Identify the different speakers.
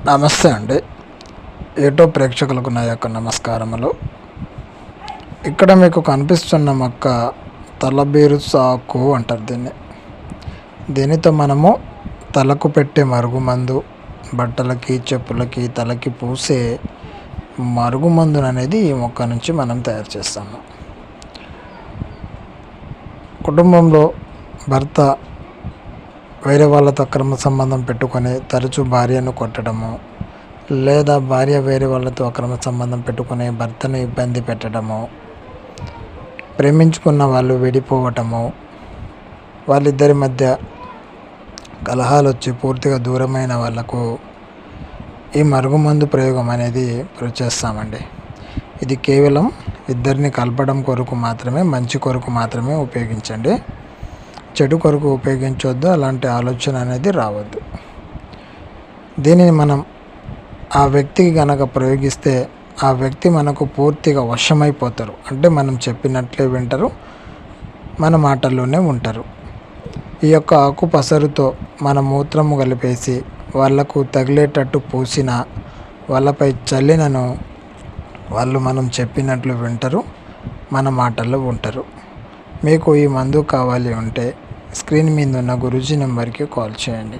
Speaker 1: నమస్తే అండి. యూట్యూబ్ ప్రేక్షకులకు నా యొక్క నమస్కారములు. ఇక్కడ మీకు కనిపిస్తున్న మొక్క తలబీరు సాకు అంటారు దీన్ని. దీనితో మనము తలకు పెట్టే మరుగుమందు, బట్టలకి, చెప్పులకి, తలకి పూసే మరుగుమందును అనేది ఈ మొక్క నుంచి మనం తయారు చేస్తాము. కుటుంబంలో భర్త వేరే వాళ్ళతో అక్రమ సంబంధం పెట్టుకొని తరచూ భార్యను కొట్టడము, లేదా భార్య వేరే వాళ్ళతో అక్రమ సంబంధం పెట్టుకొని భర్తను ఇబ్బంది పెట్టడము, ప్రేమించుకున్న వాళ్ళు విడిపోవటము, వాళ్ళిద్దరి మధ్య కలహాలు వచ్చి పూర్తిగా దూరమైన వాళ్ళకు ఈ మరుగుమందు ప్రయోగం అనేది చేస్తామండి. ఇది కేవలం ఇద్దరిని కలపడం కొరకు మాత్రమే, మంచి కొరకు మాత్రమే ఉపయోగించండి. చెడు కొరకు ఉపయోగించవద్దు, అలాంటి ఆలోచన అనేది రావద్దు. దీనిని మనం ఆ వ్యక్తికి కనుక ప్రయోగిస్తే ఆ వ్యక్తి మనకు పూర్తిగా వశమైపోతారు. అంటే మనం చెప్పినట్లే వింటారు, మన మాటల్లోనే ఉంటారు. ఈ యొక్క ఆకు పసరుతో మన మూత్రము కలిపేసి వాళ్లకు తగిలేటట్టు పూసిన, వాళ్ళపై చల్లినను వాళ్ళు మనం చెప్పినట్లు వింటారు, మన మాటల్లో ఉంటారు. మీకు ఈ మందు కావాలి అంటే స్క్రీన్ మీద ఉన్న గురూజీ నెంబర్కి కాల్ చేయండి.